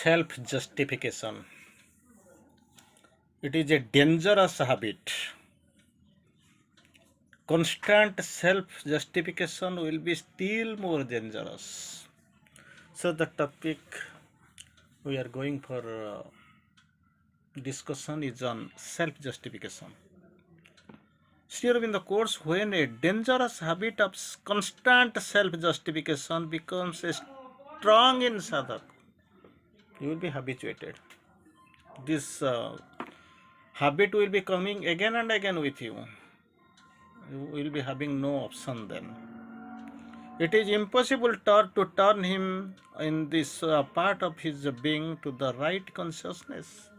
Self-justification. It is a dangerous habit. Constant self-justification will be still more dangerous. So the topic we are going for discussion is on self-justification. Here in the course, when a dangerous habit of constant self-justification becomes strong in sadhak, you will be habituated. This habit will be coming again and again with you. You will be having no option then. It is impossible to turn him in this part of his being to the right consciousness.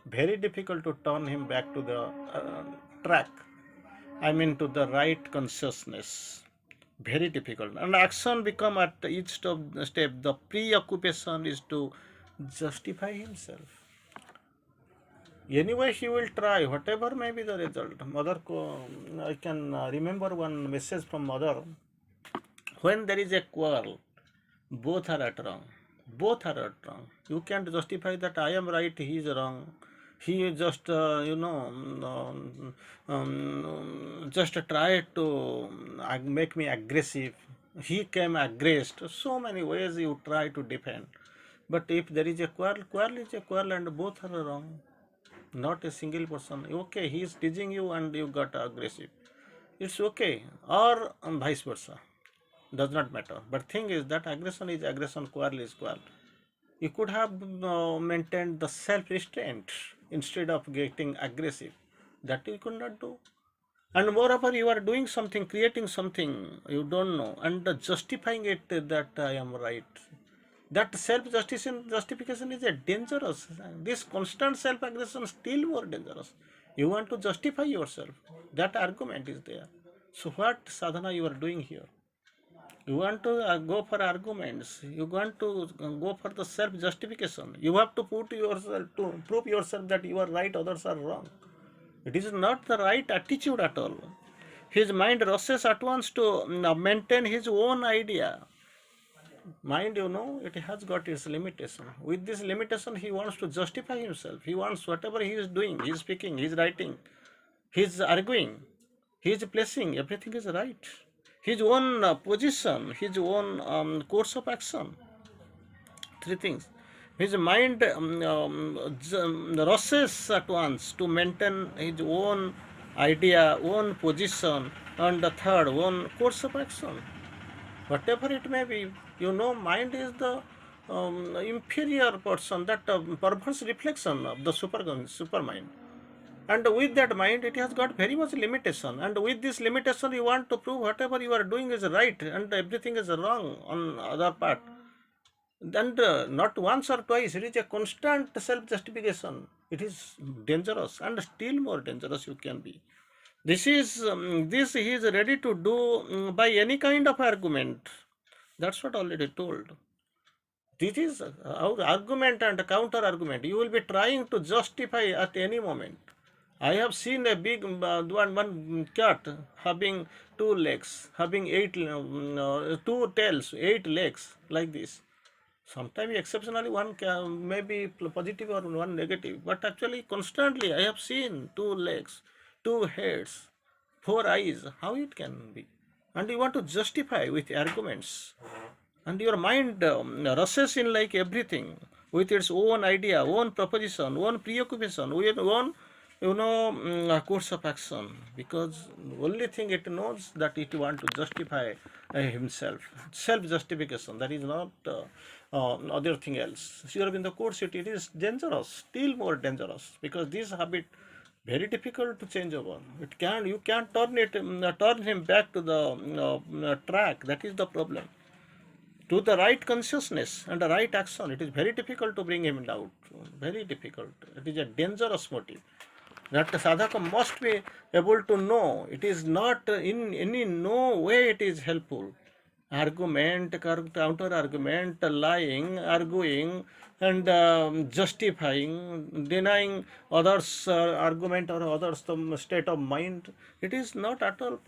Very difficult to turn him back to the track. I mean to the right consciousness. Very difficult. And action become at each step. The preoccupation is to justify himself. Anyway, he will try whatever may be the result. I can remember one message from mother. When there is a quarrel, both are at wrong. Both are at wrong. You can't justify that I am right, he is wrong. He just, just tried to make me aggressive. He came aggressed. So many ways you try to defend. But if there is a quarrel, quarrel is a quarrel and both are wrong. Not a single person. Okay, he is teasing you and you got aggressive. It's okay. Or vice versa. Does not matter. But thing is that aggression is aggression, quarrel is quarrel. You could have maintained the self-restraint instead of getting aggressive. That you could not do. And moreover, you are doing something, creating something you don't know, and justifying it that I am right. That self-justification is a dangerous. This constant self-aggression is still more dangerous. You want to justify yourself. That argument is there. So what sadhana you are doing here? You want to go for arguments. You want to go for the self-justification. You have to put yourself to prove yourself that you are right, others are wrong. It is not the right attitude at all. His mind rushes at once to maintain his own idea. Mind, it has got its limitation. With this limitation, he wants to justify himself. He wants whatever he is doing, he is speaking, he is writing, he is arguing, he is placing, everything is right. His own position, his own course of action. Three things. His mind rushes at once to maintain his own idea, own position, and the third, own course of action. Whatever it may be, mind is the inferior person, that perverse reflection of the super mind. And with that mind, it has got very much limitation. And with this limitation, you want to prove whatever you are doing is right and everything is wrong on other part. And not once or twice, it is a constant self-justification. It is dangerous and still more dangerous you can be. This he is ready to do by any kind of argument. That's what already told. This is our argument and counter argument. You will be trying to justify at any moment. I have seen a big one cat having two legs, having two tails, 8 legs, like this. Sometimes exceptionally one may be positive or one negative, but actually constantly I have seen 2 legs, 2 heads, 4 eyes. How it can be? And you want to justify with arguments, and your mind rushes in like everything with its own idea, own proposition, own preoccupation, own course of action, because only thing it knows that it want to justify himself. Self-justification, that is not other thing else. Here in the course it is dangerous, still more dangerous, because this habit very difficult to change over. You can't turn him back to the track. That is the problem. To the right consciousness and the right action, it is very difficult to bring him out. Very difficult. It is a dangerous motive that the sadhaka must be able to know. It is not in any no way it is helpful. Argument, counter argument, lying, arguing, and justifying, denying others' argument or others' state of mind. It is not at all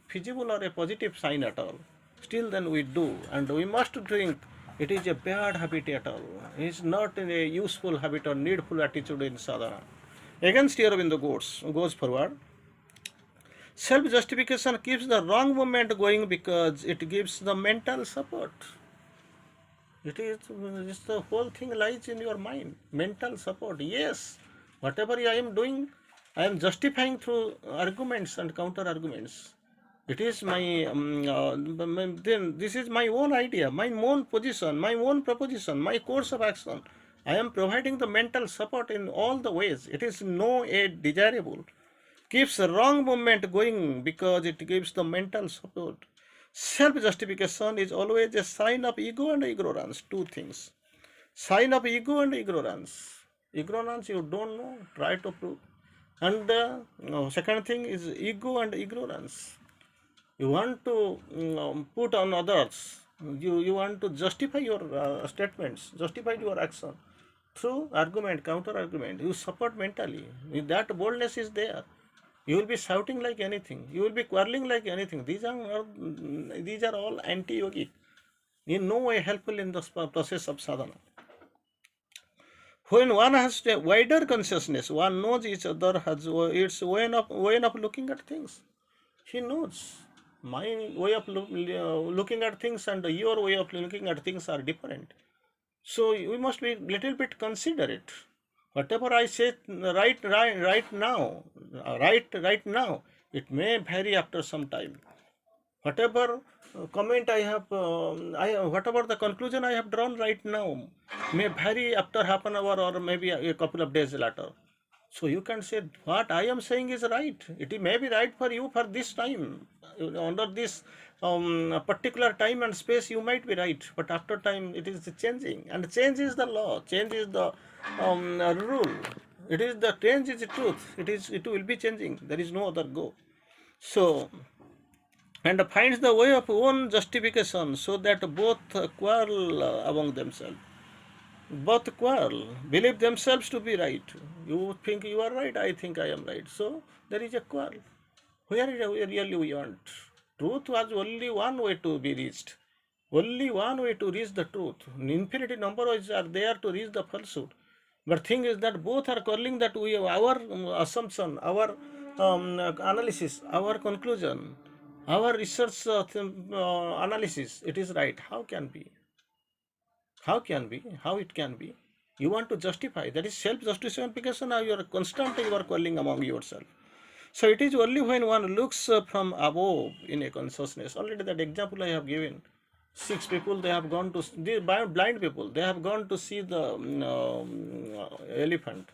feasible or a positive sign at all. Still then we do, and we must think It is a bad habit at all. It is not a useful habit or needful attitude in sadhana. Again, Sri Aurobindo goes forward. Self-justification keeps the wrong movement going because it gives the mental support. It's the whole thing lies in your mind. Mental support. Yes, whatever I am doing, I am justifying through arguments and counter arguments. It is then this is my own idea, my own position, my own proposition, my course of action. I am providing the mental support in all the ways. It is no aid desirable. Keeps the wrong movement going because it gives the mental support. Self justification is always a sign of ego and ignorance. Two things. Sign of ego and ignorance. Ignorance you don't know, try to prove. And no, second thing is ego and ignorance. You want to put on others. You want to justify your statements, justify your action through argument, counter argument. You support mentally. If that boldness is there, you will be shouting like anything. You will be quarreling like anything. These are all anti-yogic. In no way helpful in the process of sadhana. When one has a wider consciousness, one knows each other has its way of looking at things. He knows my way of looking at things and your way of looking at things are different. So we must be little bit considerate. Whatever I say right now, right now, it may vary after some time. Whatever comment whatever the conclusion I have drawn right now may vary after half an hour or maybe a couple of days later. So you can say what I am saying is right. It may be right for you for this time. Under this particular time and space, you might be right. But after time, it is changing. And change is the law. Change is the rule. Change is the truth. It will be changing. There is no other go. So, and finds the way of own justification so that both quarrel among themselves. Both quarrel, believe themselves to be right. You think you are right, I think I am right. So there is a quarrel. Where really we want? Truth was only one way to be reached. Only one way to reach the truth. Infinity number are there to reach the falsehood. But thing is that both are quarreling that our assumption, our analysis, our conclusion, our research analysis, it is right. How can be? How can be? How it can be? You want to justify. That is self-justification. Now you are constantly quarreling among yourself. So it is only when one looks from above in a consciousness. Already that example I have given. 6 people they have gone to the blind people. They have gone to see the elephant,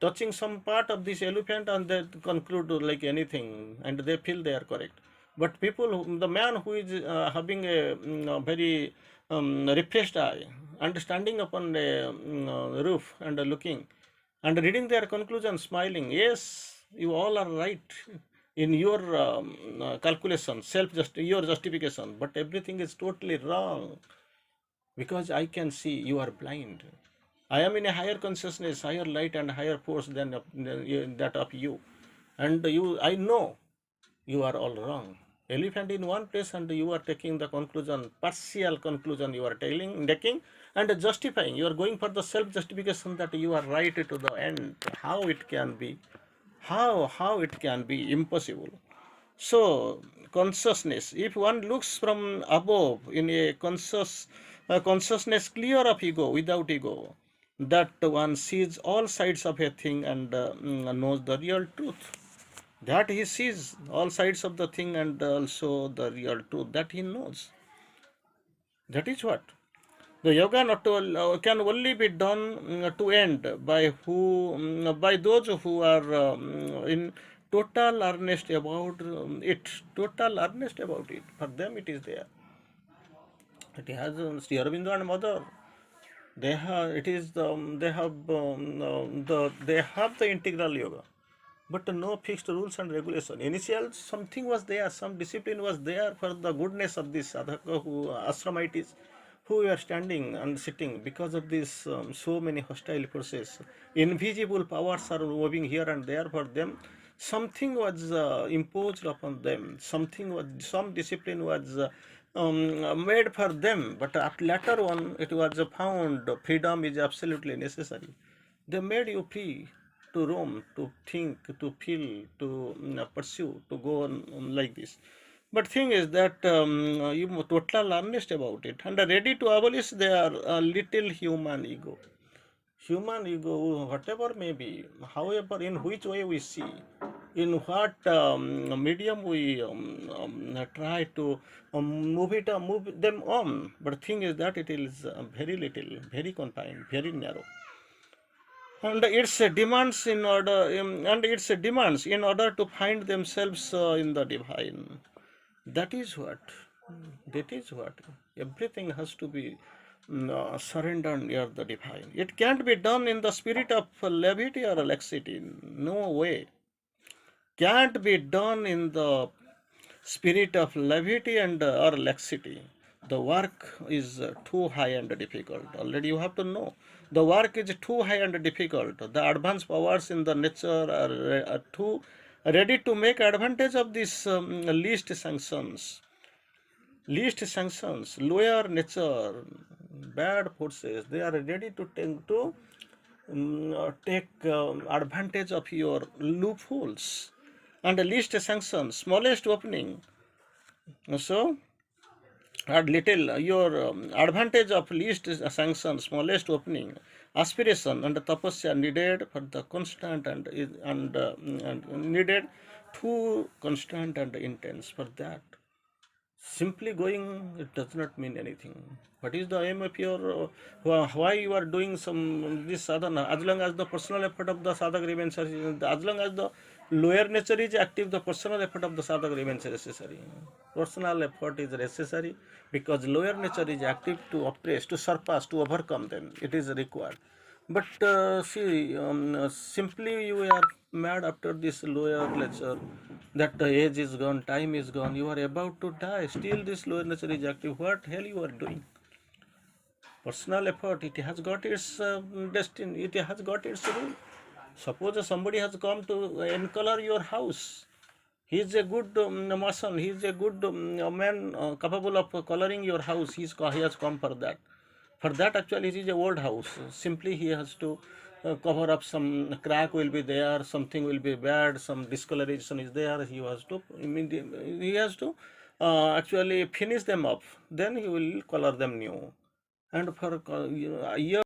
touching some part of this elephant, and they conclude like anything, and they feel they are correct. But the man who is having a very refreshed eye and standing upon a roof and looking and reading their conclusion, smiling, yes, you all are right in your calculation, your justification, but everything is totally wrong because I can see you are blind. I am in a higher consciousness, higher light, and higher force than that of you. And I know you are all wrong. Elephant in one place, and you are taking the conclusion, partial conclusion you are taking and justifying. You are going for the self-justification that you are right to the end. How it can be? How it can be? Impossible. So, consciousness, if one looks from above in a consciousness clear of ego, without ego, that one sees all sides of a thing and knows the real truth. That he sees all sides of the thing and also the real truth that he knows. That is what. The yoga can only be done to end by those who are in total earnest about it. Total earnest about it. For them, it is there. It has Sri Aurobindo and Mother. They have the integral yoga, but no fixed rules and regulation. Initial something was there, some discipline was there for the goodness of this sadhaka ashramites who were standing and sitting. Because of this so many hostile forces, invisible powers are moving here and there for them. Something was imposed upon them. Some discipline was made for them, but at later on it was found freedom is absolutely necessary. They made you free to roam, to think, to feel, to pursue, to go on like this. But thing is that you total earnest about it and are ready to abolish their little human ego. Human ego, whatever may be, however, in which way we see, in what medium we try to move them on. But thing is that it is very little, very confined, very narrow, and its demands in order to find themselves in the divine. That is what. That is what. Everything has to be surrendered near the divine. It can't be done in the spirit of levity or laxity. No way. Can't be done in the spirit of levity and or laxity. The work is too high and difficult. Already you have to know. The work is too high and difficult. The advanced powers in the nature are too ready to make advantage of these least sanctions, lower nature, bad forces. They are ready to take advantage of your loopholes and the least sanctions, smallest opening. So, at little your advantage of least sanction, smallest opening, aspiration and tapasya needed for the constant and needed too constant and intense for that. Simply going, it does not mean anything. What is the aim of your why you are doing some this sadhana? As long as the personal effort of the sadhak remains, as long as the lower nature is active, the personal effort of the sadhak remains necessary. Personal effort is necessary because lower nature is active to oppress, to surpass, to overcome them. It is required. But see, simply you are mad after this lower nature, that the age is gone, time is gone, you are about to die. Still, this lower nature is active. What hell you are doing? Personal effort, it has got its destiny, it has got its rule. Suppose somebody has come to encolor your house. He is a good mason, he is a good man capable of coloring your house. He has come for that. For that, actually, it is a old house. Simply, he has to cover up some crack will be there, something will be bad, some discoloration is there. He has to actually finish them up. Then he will color them new. And for a year